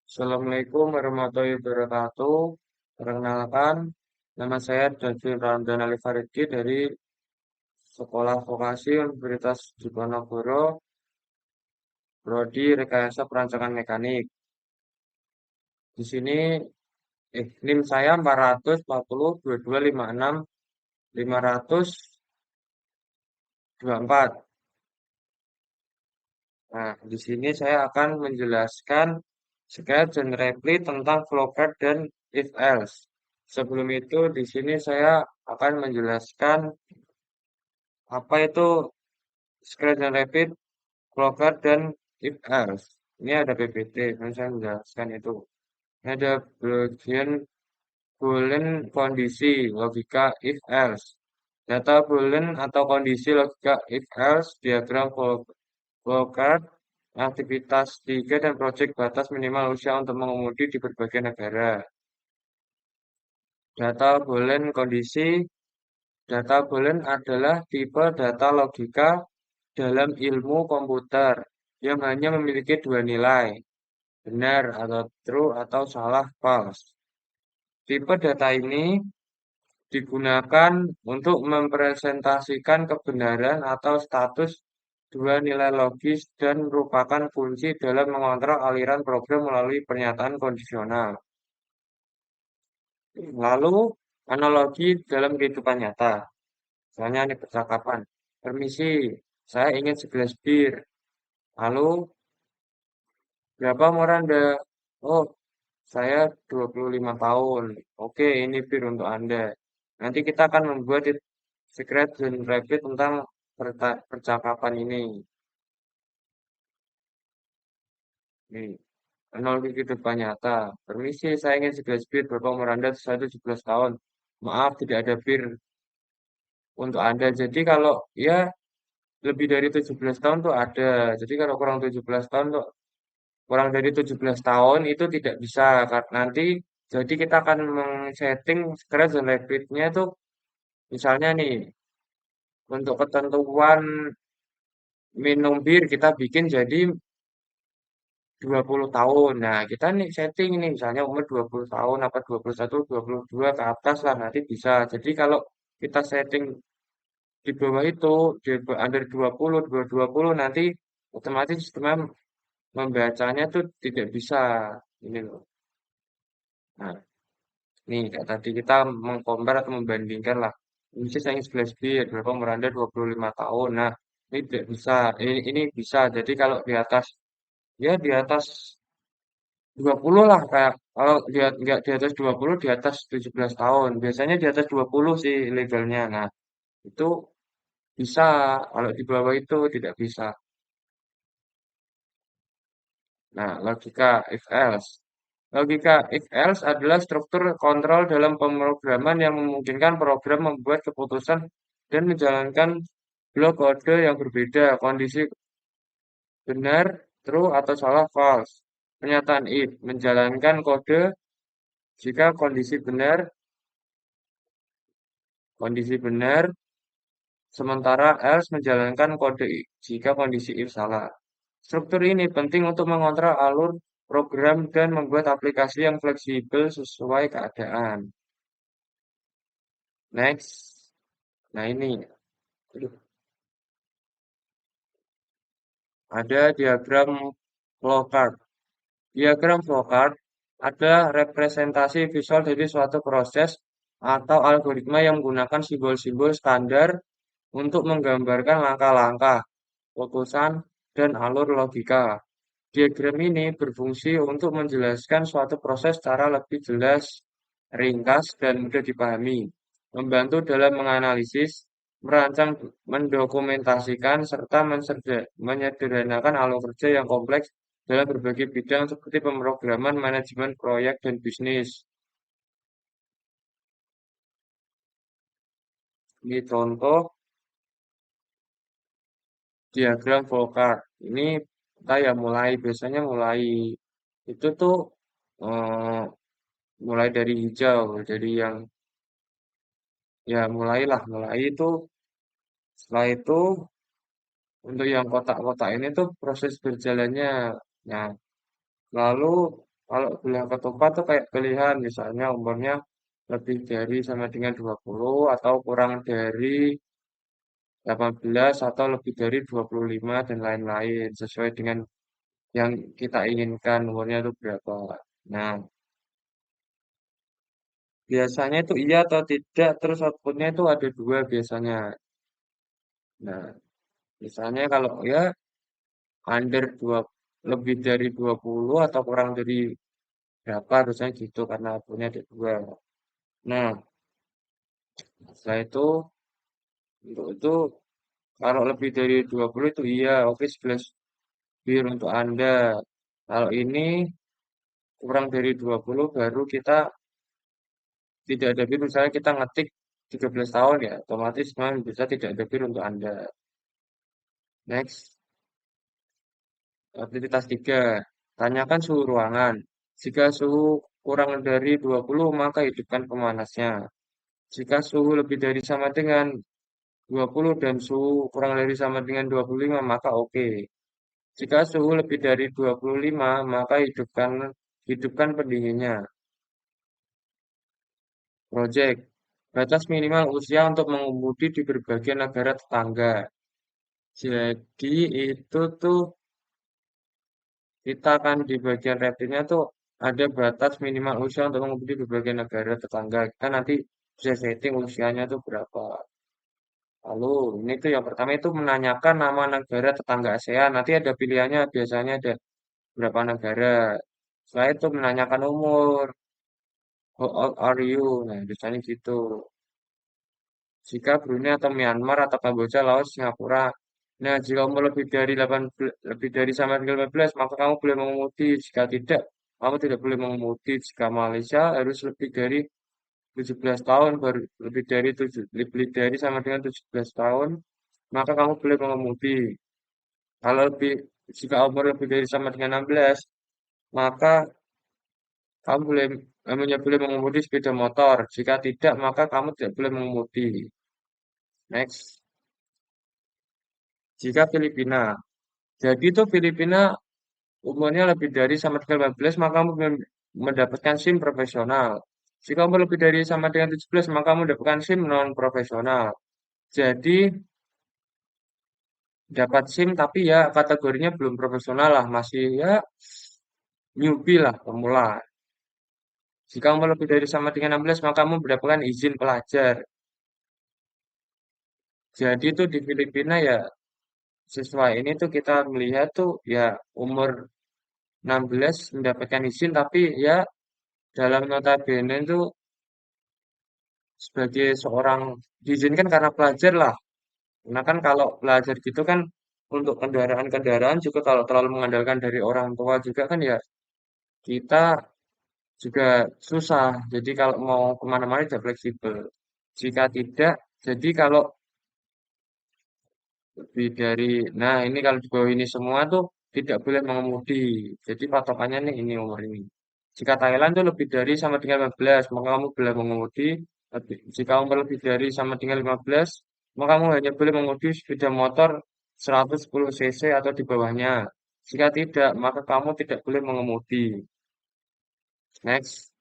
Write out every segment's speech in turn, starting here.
Assalamualaikum warahmatullahi wabarakatuh. Perkenalkan, nama saya Dajjal Ramdan Ali Faridki dari Sekolah Vokasi Universitas Diponegoro, Prodi Rekayasa Perancangan Mekanik. Di sini, NIM saya 440 2256524. Nah, di sini saya akan menjelaskan sketch dan repli tentang flowchart dan if else. Sebelum itu, di sini saya akan menjelaskan apa itu scratch and repeat, flowchart, dan if else. Ini ada PPT, dan saya menjelaskan itu. Ini ada bagian boolean kondisi, logika if else. Data boolean atau kondisi logika if else, diagram flowchart, aktivitas 3 dan proyek batas minimal usia untuk mengemudi di berbagai negara. Data boolean kondisi. Data boolean adalah tipe data logika dalam ilmu komputer yang hanya memiliki dua nilai, benar atau true atau salah false. Tipe data ini digunakan untuk mempresentasikan kebenaran atau status dua nilai logis dan merupakan kunci dalam mengontrol aliran program melalui pernyataan kondisional. Lalu, analogi dalam kehidupan nyata. Misalnya ini percakapan. Permisi, saya ingin segelas bir. Lalu, berapa umur Anda? Oh, saya 25 tahun. Oke, ini bir untuk Anda. Nanti kita akan membuat secret dan rapid tentang percakapan ini. Nih, analogi kehidupan nyata. Permisi, saya ingin segelas bir. Berapa umur Anda? Saya 17 tahun. Maaf, tidak ada bir untuk Anda. Jadi kalau ya lebih dari 17 tahun tuh ada. Jadi kalau kurang 17 tahun tuh kurang dari 17 tahun itu tidak bisa. Nanti jadi kita akan men-setting scratch dan rapidnya itu misalnya nih untuk ketentuan minum bir kita bikin jadi 20 tahun. Nah, kita nih setting ini misalnya umur 20 tahun apa 21, 22 ke atas lah nanti bisa. Jadi kalau kita setting di bawah itu di under 20, 20 nanti otomatis sistemnya membacanya tuh tidak bisa ini loh. Nah, nih kayak tadi kita mengcompare atau membandingkan lah. Ini sih saya 11 bir, berapa umur Anda 25 tahun. Nah, ini tidak bisa. Ini bisa. Jadi kalau di atas ya di atas 20 lah kayak kalau dia nggak di atas 20 di atas 17 tahun. Biasanya di atas 20 sih legalnya. Nah, itu bisa. Kalau di bawah itu tidak bisa. Nah, logika if else. Logika if else adalah struktur kontrol dalam pemrograman yang memungkinkan program membuat keputusan dan menjalankan blok kode yang berbeda, kondisi benar, true atau salah false. Pernyataan if menjalankan kode jika kondisi benar, sementara else menjalankan kode jika kondisi if salah. Struktur ini penting untuk mengontrol alur program dan membuat aplikasi yang fleksibel sesuai keadaan. Next. Nah ini, aduh, ada diagram flowchart. Diagram flowchart adalah representasi visual dari suatu proses atau algoritma yang menggunakan simbol-simbol standar untuk menggambarkan langkah-langkah, putusan, dan alur logika. Diagram ini berfungsi untuk menjelaskan suatu proses secara lebih jelas, ringkas, dan mudah dipahami, membantu dalam menganalisis, merancang, mendokumentasikan, serta menyederhanakan alur kerja yang kompleks dalam berbagai bidang seperti pemrograman, manajemen proyek, dan bisnis. Ini contoh diagram flowchart. Ini kita ya biasanya mulai itu tuh eh, mulai dari hijau, jadi yang ya mulai itu setelah itu untuk yang kotak-kotak ini tuh proses berjalannya. Nah, lalu Kalau bilang ketupat tuh kayak pilihan, misalnya umurnya lebih dari sama dengan 20 atau kurang dari 18 atau lebih dari 25 dan lain-lain sesuai dengan yang kita inginkan umurnya itu berapa. Nah, biasanya itu iya atau tidak, terus outputnya itu ada dua biasanya. Nah, misalnya kalau ya under dua, lebih dari 20 atau kurang dari berapa, biasanya gitu karena outputnya ada dua. Nah, setelah itu, untuk itu kalau lebih dari 20 itu iya, oke 11 bir untuk Anda. Kalau ini kurang dari 20 baru kita tidak ada bir, misalnya kita ngetik 13 tahun ya, otomatis memang bisa tidak ada bir untuk Anda. Next, aktivitas 3. Tanyakan suhu ruangan. Jika suhu kurang dari 20, maka hidupkan pemanasnya. Jika suhu lebih dari sama dengan 20 dan suhu kurang dari sama dengan 25, maka oke. Jika suhu lebih dari 25, maka hidupkan pendinginnya. Project. Batas minimal usia untuk mengemudi di berbagai negara tetangga. Jadi itu tuh kita kan di bagian ratingnya tuh ada batas minimal usia untuk mengemudi di berbagai negara tetangga. Kita nanti bisa setting usianya tuh berapa. Lalu ini tuh yang pertama itu menanyakan nama negara tetangga ASEAN. Nanti ada pilihannya biasanya ada berapa negara. Setelah itu menanyakan umur. How old are you? Nah, biasanya gitu. Jika Brunei atau Myanmar atau Kamboja, Laos, Singapura. Nah, jika umur lebih dari 18, lebih dari sama dengan 18, maka kamu boleh mengemudi. Jika tidak, kamu tidak boleh mengemudi. Jika Malaysia harus lebih dari 17 tahun, baru lebih dari 7, lebih dari sama dengan 17 tahun, maka kamu boleh mengemudi. Kalau lebih, jika umur lebih dari sama dengan 16, maka kamu boleh hanya boleh mengemudi sepeda motor. Jika tidak, maka kamu tidak boleh mengemudi. Next. Jika Filipina. Jadi itu Filipina umurnya lebih dari sama dengan 15, maka kamu mendapatkan SIM profesional. Jika umur lebih dari sama dengan 17, maka kamu mendapatkan SIM non profesional. Jadi dapat SIM tapi ya kategorinya belum profesional lah, masih ya newbie lah, pemula. Jika umur lebih dari sama dengan 16, maka kamu mendapatkan izin pelajar. Jadi itu di Filipina ya sesuai ini tuh kita melihat tuh ya umur 16 mendapatkan izin tapi ya dalam notabene itu sebagai seorang diizinkan karena pelajar lah. Karena kan kalau pelajar gitu kan untuk kendaraan-kendaraan juga kalau terlalu mengandalkan dari orang tua juga kan ya kita juga susah. Jadi kalau mau kemana-mana tidak fleksibel. Jika tidak, jadi kalau lebih dari, nah ini kalau di bawah ini semua tuh tidak boleh mengemudi. Jadi patokannya nih ini umur ini. Jika Thailand tuh lebih dari sama dengan 15, maka kamu boleh mengemudi. Jika umur lebih dari sama dengan 15, maka kamu hanya boleh mengemudi sepeda motor 110 cc atau di bawahnya. Jika tidak, maka kamu tidak boleh mengemudi. Next.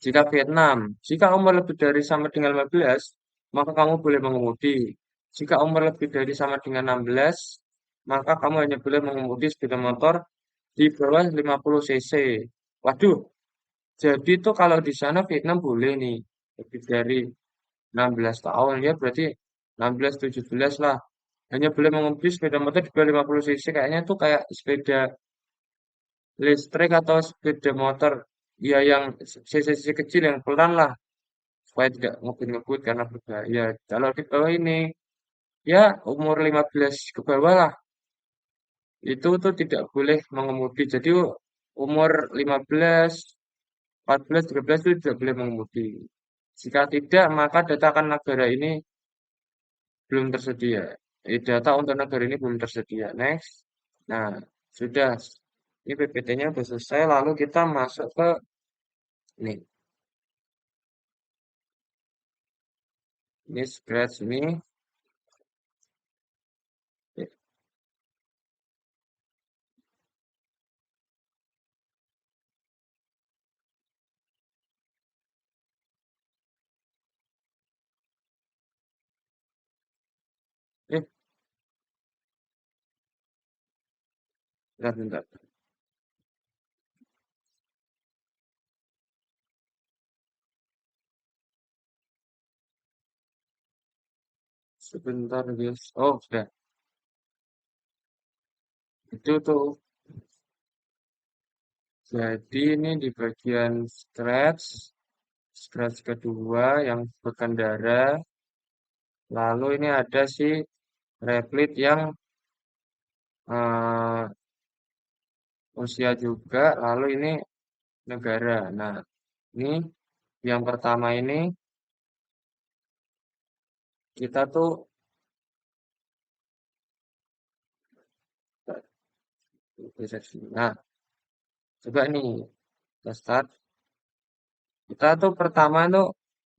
Jika Vietnam, jika umur lebih dari sama dengan 15, maka kamu boleh mengemudi. Jika umur lebih dari sama dengan 16, maka kamu hanya boleh mengemudi sepeda motor di bawah 50 cc. Waduh, jadi itu kalau di sana Vietnam boleh nih lebih dari 16 tahun ya berarti 16 17 lah. Hanya boleh mengemudi sepeda motor di bawah 50 cc kayaknya tuh kayak sepeda listrik atau sepeda motor ya yang cc kecil yang pelan lah supaya tidak ngebut-ngebut karena berbahaya. Kalau di bawah ini ya umur 15 ke bawah lah itu tuh tidak boleh mengemudi. Jadi umur 15, 14, 13 itu tidak boleh mengemudi. Jika tidak, maka data negara ini belum tersedia. Data untuk negara ini belum tersedia. Next. Nah, sudah. Ini PPT-nya sudah selesai. Lalu kita masuk ke ini. Ini scratch ini. Bentar, bentar. Sebentar, guys. Oh, sudah. Itu tuh. Jadi ini di bagian scratch, scratch kedua yang berkendara. Lalu ini ada si Replit yang eh, usia juga. Lalu ini negara. Nah, ini yang pertama ini kita tuh, nah, coba nih kita start. Kita tuh pertama tuh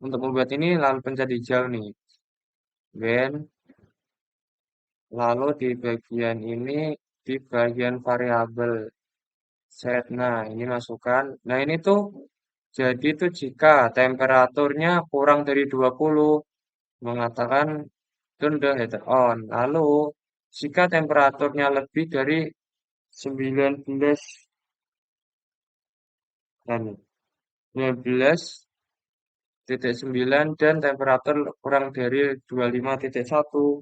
untuk membuat ini lalu pencet hijau nih. When, lalu di bagian ini di bagian variabel set. Nah, ini masukkan. Nah, ini tuh jadi tuh jika temperaturnya kurang dari 20 mengatakan turn the heater on. Lalu jika temperaturnya lebih dari 19 dan 19,9 dan temperatur kurang dari 25,1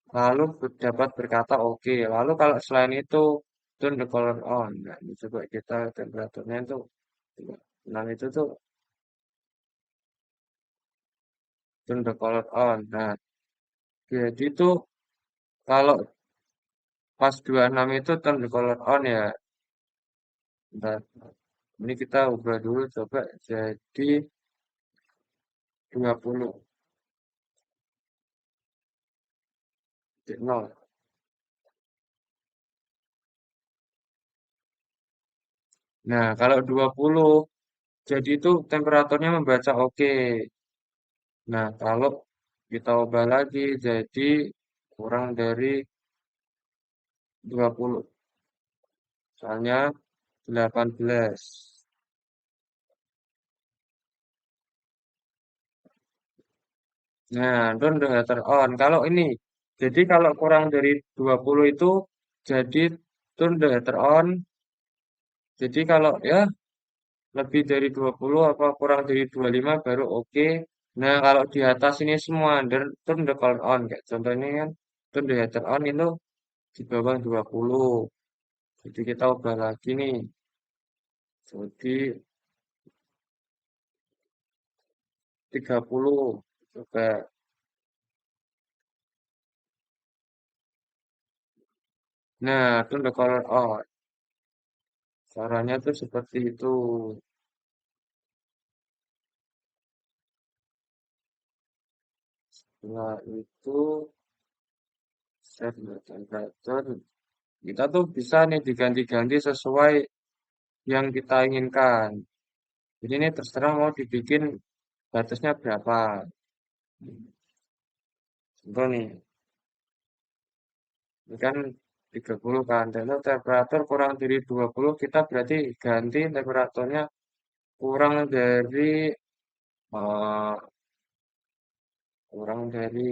lalu dapat berkata oke. Lalu kalau selain itu turn the color on. Nah, ini coba kita temperaturnya itu 6 itu tuh turn the color on. Nah, jadi tuh kalau pas 26 itu turn the color on ya. Bentar. Ini kita ubah dulu coba jadi 20,0. Nah, kalau 20 jadi itu temperaturnya membaca oke. Nah, kalau kita ubah lagi jadi kurang dari 20. Soalnya 18. Nah, turn the heater on. Kalau ini, jadi kalau kurang dari 20 itu jadi turn the heater on. Jadi kalau ya lebih dari 20 apa kurang dari 25 baru oke. Nah, kalau di atas ini semua turn the color on. Kayak contohnya kan turn the heater on itu di bawah 20. Jadi kita ubah lagi nih. Jadi 30. Coba. Nah, turn the color on. Caranya tuh seperti itu. Setelah itu set temperature. Kita tuh bisa nih diganti-ganti sesuai yang kita inginkan. Jadi ini terserah mau dibikin batasnya berapa. Contoh nih, ini kan 30 kan. Dan itu temperatur kurang dari 20, kita berarti ganti temperaturnya kurang dari eh, kurang dari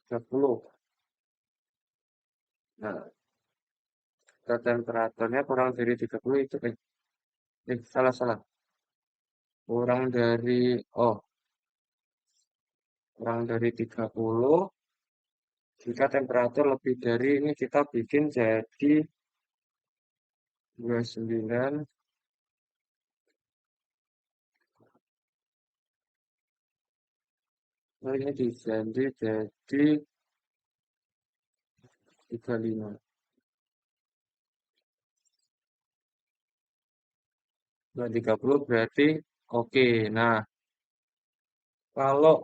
30. Nah, temperaturnya kurang dari 30 itu salah salah. Kurang dari oh, kurang dari 30. Jika temperatur lebih dari ini kita bikin jadi 29. Oh, ini diganti jadi 35. Nah, 30 berarti oke. Nah, kalau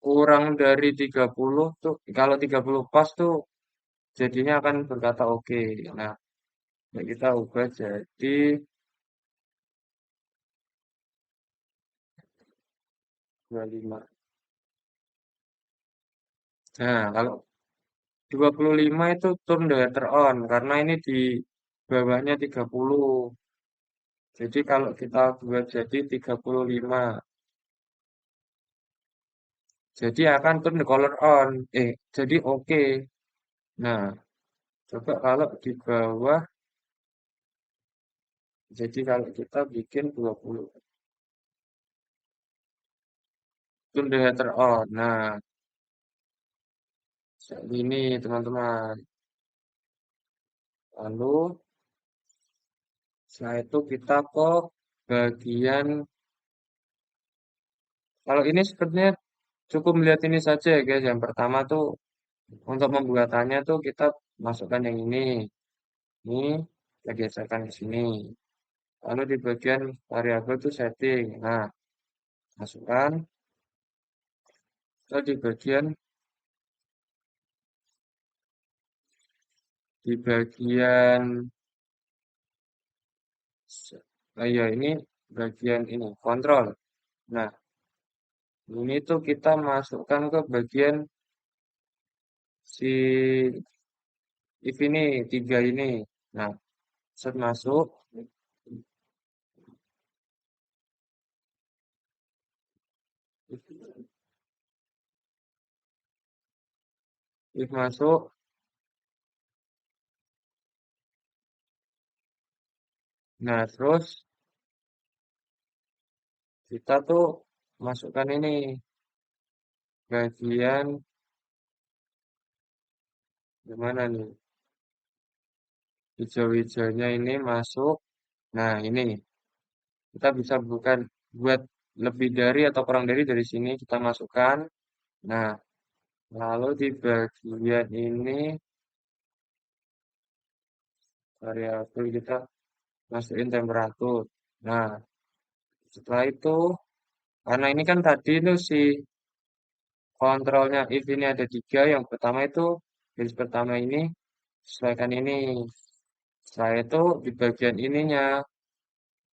kurang dari 30 tuh, kalau 30 pas tuh jadinya akan berkata oke. Nah, kita ubah jadi 25. Nah, kalau 25 itu turn the heater on karena ini di bawahnya 30. Jadi kalau kita buat jadi 35. Jadi akan turn the color on. Jadi oke. Nah, coba kalau di bawah, jadi kalau kita bikin 20, turn the header on. Nah, seperti ini teman-teman. Lalu setelah itu kita ke bagian, kalau ini sepertinya cukup melihat ini saja ya guys. Yang pertama tuh untuk pembuatannya tuh kita masukkan yang ini. Ini kita geserkan ke sini. Lalu di bagian variabel itu setting. Nah, masukkan. Lalu di bagian ya ini bagian ini kontrol. Nah, ini tuh kita masukkan ke bagian si if ini tiga ini. Nah, set masuk, if masuk. Nah, terus kita tuh masukkan ini bagian gimana nih? Hijau-hijaunya ini masuk. Nah, ini kita bisa buat lebih dari atau kurang dari sini kita masukkan. Nah, lalu di bagian ini variabel kita masukin temperatur. Nah, setelah itu karena ini kan tadi itu si kontrolnya if ini ada tiga. Yang pertama itu garis pertama ini sesuaikan ini. Setelah itu di bagian ininya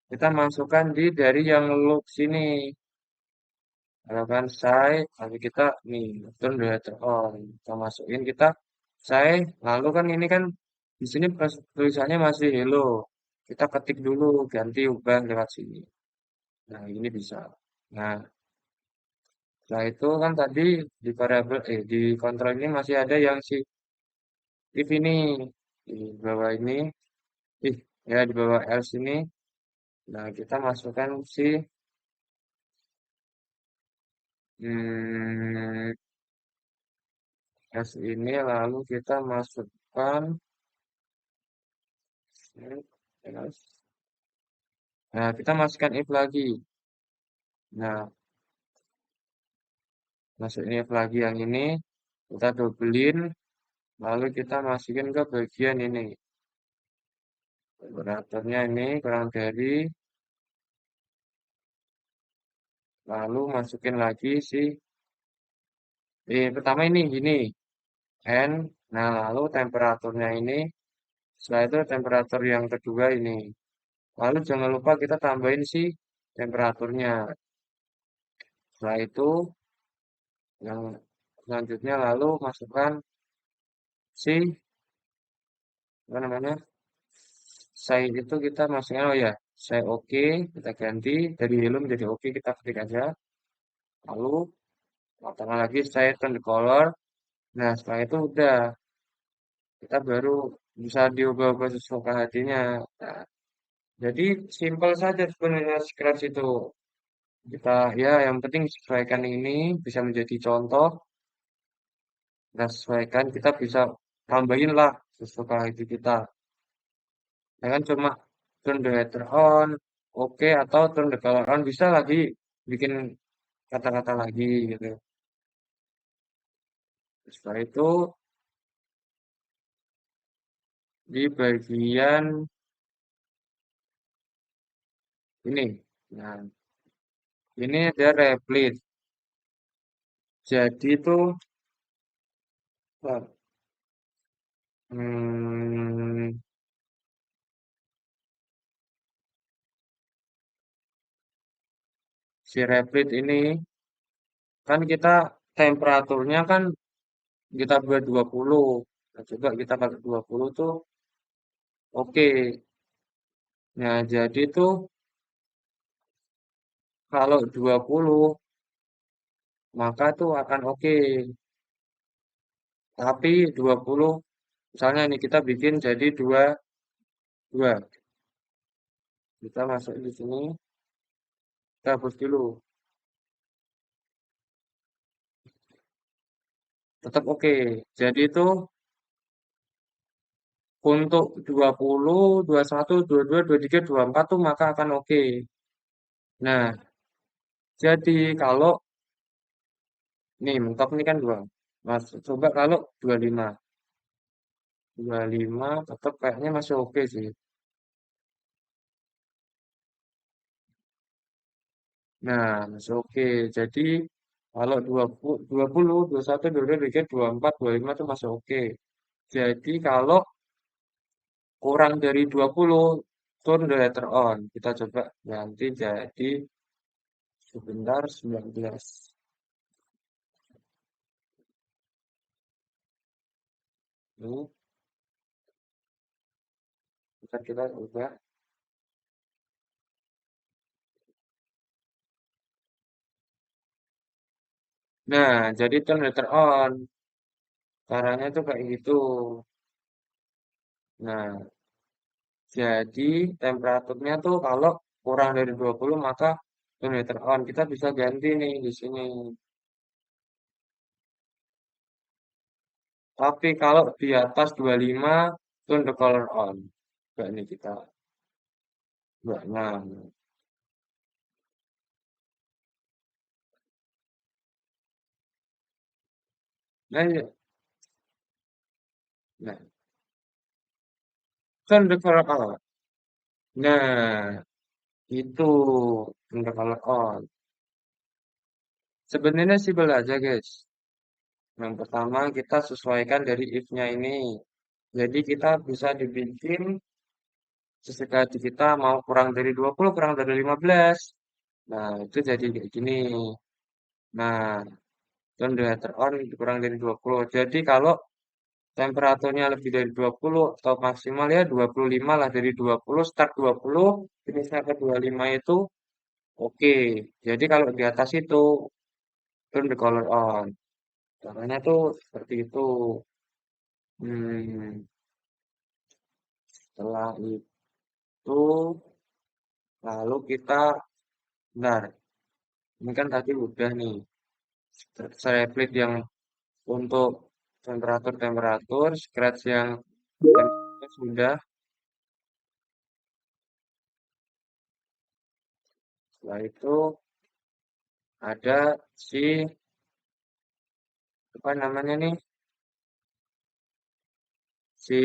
kita masukkan dari yang loop sini. Misalkan saya, lalu kita nih turn the header on, kita masukin kita saya, lalu kan ini kan di sini tulisannya masih hello, kita ketik dulu ganti ubah lewat sini. Nah ini bisa. Nah setelah itu kan tadi di variabel di kontrol ini masih ada yang si if ini di bawah ini, ih ya di bawah else ini. Nah kita masukkan si hmm, else ini lalu kita masukkan. Nah, kita masukkan if lagi. Nah, masukin if lagi yang ini, kita dobelin, lalu kita masukin ke bagian ini. Temperaturnya ini kurang dari, lalu masukin lagi pertama ini gini, N. Nah, lalu temperaturnya ini, setelah itu temperatur yang kedua ini. Lalu jangan lupa kita tambahin temperaturnya. Setelah itu, yang selanjutnya lalu masukkan si, apa namanya, saya itu kita masuknya oh ya saya oke kita ganti dari hello menjadi oke kita ketik aja lalu tambah lagi saya turn the color. Nah setelah itu udah kita baru bisa diubah-ubah sesuka hatinya. Nah, jadi simpel saja sebenarnya Scratch itu kita ya yang penting sesuaikan ini bisa menjadi contoh. Kita sesuaikan kita bisa tambahin lah sesuka hati kita ya kan cuma turn the header on oke atau turn the color on bisa lagi bikin kata-kata lagi gitu. Setelah itu di bagian ini. Nah, ini ada replit. Jadi itu eh, hmm, si replit ini kan kita temperaturnya kan kita buat 20. Nah, coba kita pakai 20 tuh oke. Nah, jadi tuh kalau 20 maka tuh akan oke. Tapi 20, misalnya ini kita bikin jadi 2, kita masuk di sini, kita hapus dulu. Tetap oke. Jadi itu untuk 20, 21, 22, 23, 24 tuh maka akan oke. Nah, jadi kalau nih mentok ini kan 2. Mas, coba kalau 25. 25 tetap kayaknya masih oke sih. Nah, masih oke. Jadi kalau 20, 20, 21, 22, 23, 24, 25 itu masih oke. Jadi kalau kurang dari 20 turn the letter on. Kita coba ganti jadi sebentar 19. Ini kita ubah. Nah, jadi turn the letter on. Caranya tuh kayak gitu. Nah, jadi temperaturnya tuh kalau kurang dari 20 maka turn the letter on. Kita bisa ganti nih di sini. Tapi kalau di atas 25, turn the color on. Kayak ini kita. Nah, nah, nah, turn the color on. Nah, itu turn the color on. Sebenarnya simpel aja, guys. Yang pertama kita sesuaikan dari if-nya ini. Jadi kita bisa dibikin sesuka hati kita mau kurang dari 20, kurang dari 15. Nah, itu jadi kayak gini. Nah, turn the heater on kurang dari 20. Jadi kalau temperaturnya lebih dari 20 atau maksimal ya 25 lah, dari 20 start 20 finishnya ke 25 itu oke. Jadi kalau di atas itu turn the color on. Caranya tuh seperti itu. Hmm, setelah itu lalu kita, benar, ini kan tadi udah nih saya split yang untuk temperatur-temperatur, scratch yang sudah. Setelah itu ada si apa namanya nih, si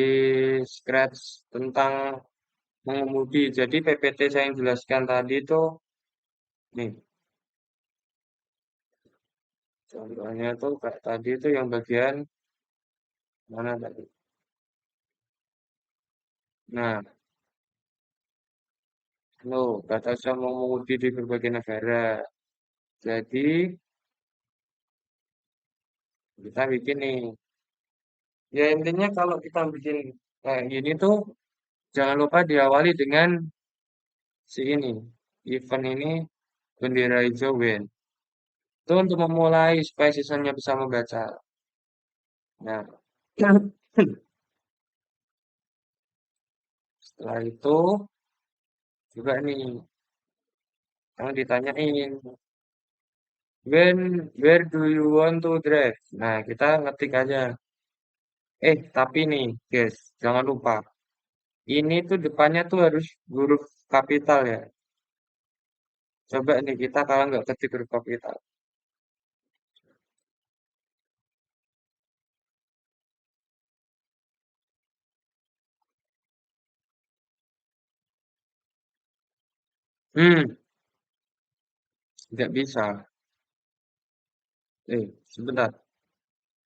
scratch tentang mengemudi. Jadi PPT saya yang jelaskan tadi itu nih, contohnya tuh kayak tadi itu yang bagian mana tadi. Nah, lo kata saya mau mengemudi di berbagai negara. Jadi kita bikin nih. Ya intinya kalau kita bikin kayak gini tuh jangan lupa diawali dengan si ini. Event ini bendera hijau win. Itu untuk memulai supaya sisanya bisa membaca. Nah, setelah itu juga nih yang ditanyain, where do you want to drive? Nah, kita ngetik aja. Tapi nih, guys, jangan lupa. Ini tuh depannya tuh harus huruf kapital ya. Coba nih kita kalau nggak ketik huruf kapital. Hmm, nggak bisa. Sebentar.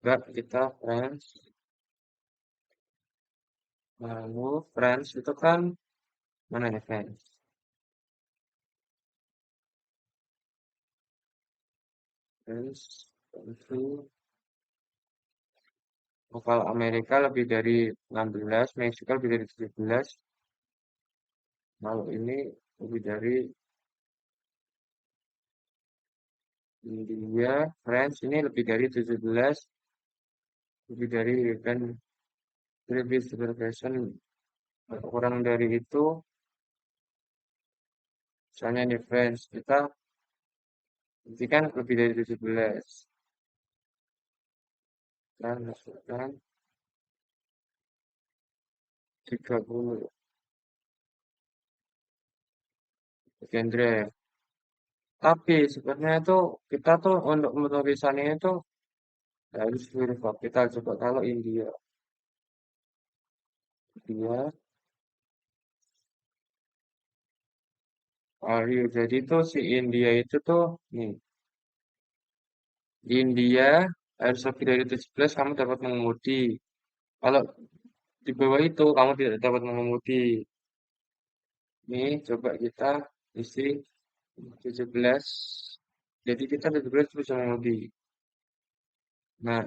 Nggak, kita friends. Lalu friends itu kan mana ya friends? Friends, itu kalau Amerika lebih dari 16, Meksiko lebih dari 17. Kalau ini lebih dari India, France ini lebih dari 17, lebih dari kan lebih supervision kurang dari itu, misalnya di France kita berarti kan lebih dari 17 dan masukkan 30 genre. Tapi sebenarnya itu kita tuh untuk menulisannya itu harus huruf kapital. Coba kalau India, India, Aryu. Jadi tuh si India itu tuh nih, di India harus lebih dari 17 kamu dapat mengemudi. Kalau di bawah itu kamu tidak dapat mengemudi. Nih, coba kita isi 17. Jadi kita 17 bisa mengemudi. Nah,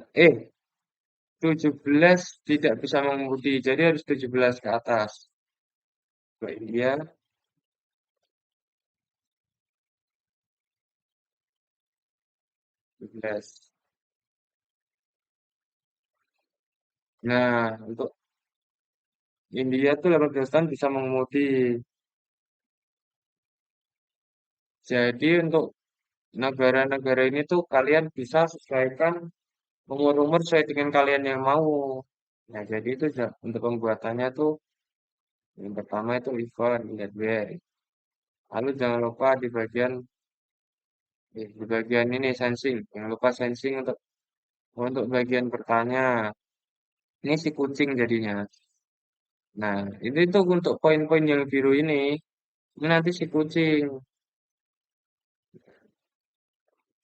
17 tidak bisa mengemudi. Jadi harus 17 ke atas. Coba India, 17. Nah, untuk India tuh 18 tahun bisa mengemudi. Jadi untuk negara-negara ini tuh kalian bisa sesuaikan umur-umur sesuai dengan kalian yang mau. Nah, jadi itu untuk pembuatannya tuh yang pertama itu event, lihat deh. Lalu jangan lupa di bagian ini sensing. Jangan lupa sensing untuk bagian bertanya. Ini si kucing jadinya. Nah, ini tuh untuk poin-poin yang biru ini. Ini nanti si kucing.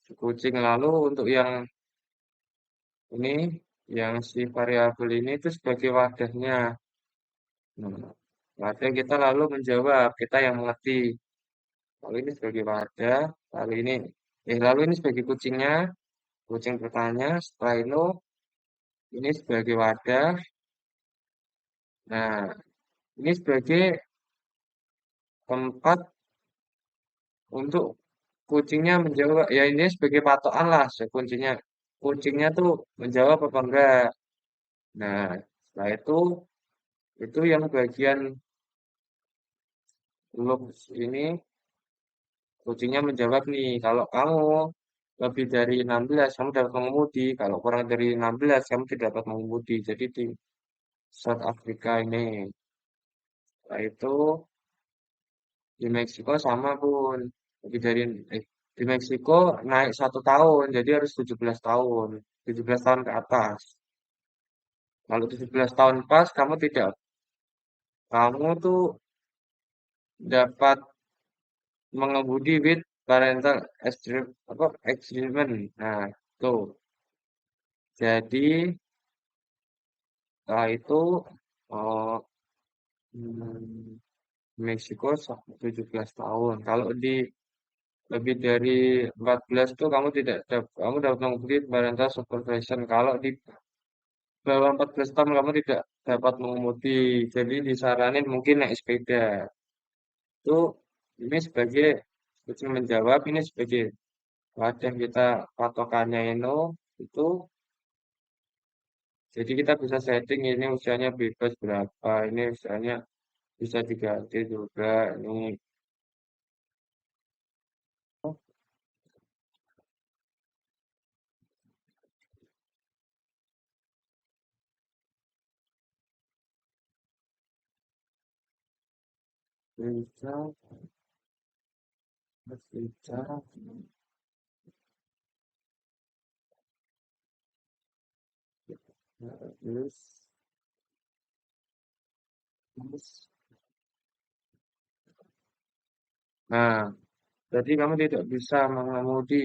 Si kucing lalu untuk yang ini, yang si variabel ini itu sebagai wadahnya. Nah, wadah kita lalu menjawab, kita yang mengerti. Lalu ini sebagai wadah, lalu ini sebagai kucingnya, kucing bertanya. Setelah itu, ini sebagai wadah. Nah, ini sebagai tempat untuk kucingnya menjawab. Ya ini sebagai patokan lah, kuncinya. Kucingnya tuh menjawab apa enggak. Nah, setelah itu yang bagian loops ini kucingnya menjawab nih, kalau kamu lebih dari 16, kamu dapat mengemudi. Kalau kurang dari 16, kamu tidak dapat mengemudi. Jadi di South Africa ini, setelah itu di Meksiko sama pun. Lebih dari di Meksiko naik 1 tahun, jadi harus 17 tahun. 17 tahun ke atas. Kalau 17 tahun pas, kamu tuh dapat mengemudi with parental agreement. Nah, tuh. Jadi setelah itu oh, hmm, Meksiko 17 tahun. Kalau di lebih dari 14 tuh kamu dapat mengemudi parental supervision. Kalau di bawah 14 tahun kamu tidak dapat mengemudi. Jadi disaranin mungkin naik sepeda. Itu ini sebagai kucing menjawab, ini sebagai wadah kita patokannya itu jadi kita bisa setting ini usianya bebas berapa, ini usianya bisa diganti juga ini. Oh, bisa, bisa, terus, terus. Nah, jadi kamu tidak bisa mengemudi.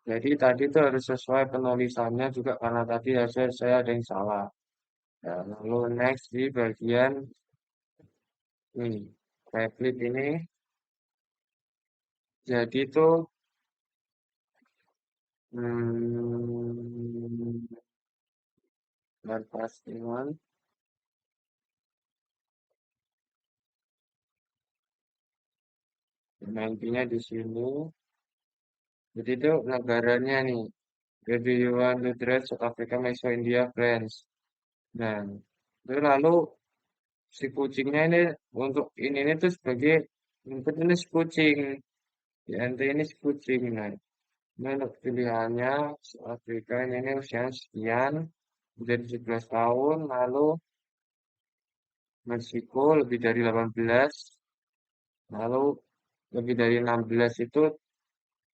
Jadi tadi itu harus sesuai penulisannya juga karena tadi hasil saya ada yang salah. Nah, lalu next di bagian ini, replit ini. Jadi itu hmm, berpasangan. Nah, intinya di sini Jadi itu negaranya nih. Where do you want to trade South Africa, Mexico, India, France. Nah, itu lalu si kucingnya ini untuk ini tuh sebagai input ini si kucing. Di NT ini si kucing. Nah, ini untuk pilihannya South Afrika ini usia sekian. Udah 17 tahun. Lalu Meksiko lebih dari 18. Lalu lebih dari 16 itu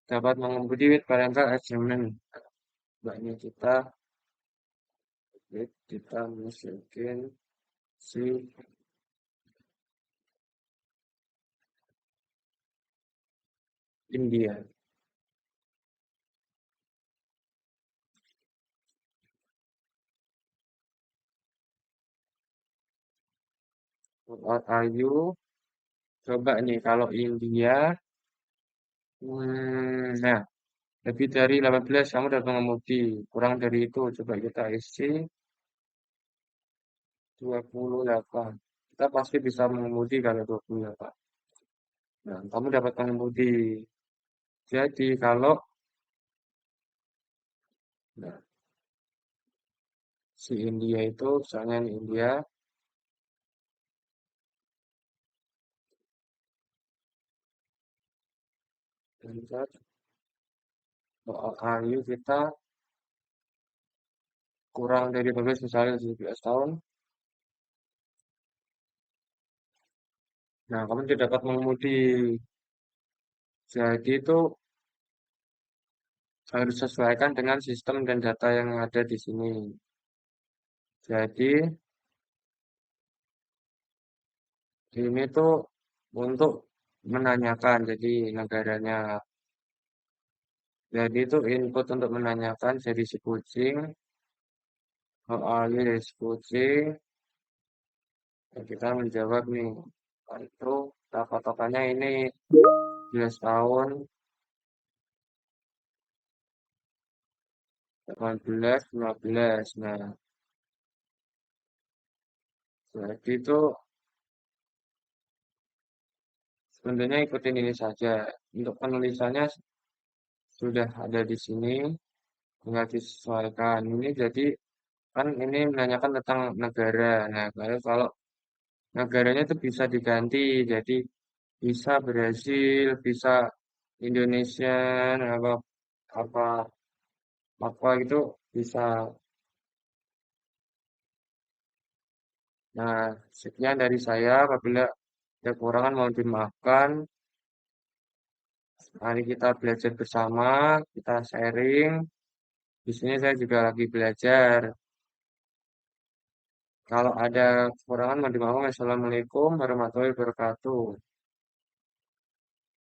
dapat mengemudi with parental agreement. Mbaknya kita masukin si India. What are you? Coba nih kalau India, nah lebih dari 18 kamu dapat mengemudi. Kurang dari itu coba kita isi 28. Kita pasti bisa mengemudi kalau 28. Nah, kamu dapat mengemudi. Jadi kalau nah, si India itu, misalnya nih India, bentar, soal AYU kita kurang dari 12 misalnya 17 tahun. Nah, kamu tidak dapat mengemudi. Jadi itu harus sesuaikan dengan sistem dan data yang ada di sini. Jadi ini tuh untuk menanyakan, jadi negaranya. Jadi itu input untuk menanyakan jadi si kucing, soalnya dari si kucing, dan kita menjawab nih. Itu patokannya ini 11 tahun, 18, 15. Nah, jadi itu sebenarnya ikutin ini saja. Untuk penulisannya sudah ada di sini, tinggal disesuaikan. Ini jadi kan ini menanyakan tentang negara. Nah, kalau negaranya itu bisa diganti jadi bisa Brasil, bisa Indonesia, apa apa apa itu bisa. Nah, sekian dari saya. Apabila ada kekurangan mohon dimaafkan. Mari kita belajar bersama, kita sharing. Di sini saya juga lagi belajar. Kalau ada kekurangan mohon dimaafkan. Assalamualaikum warahmatullahi wabarakatuh.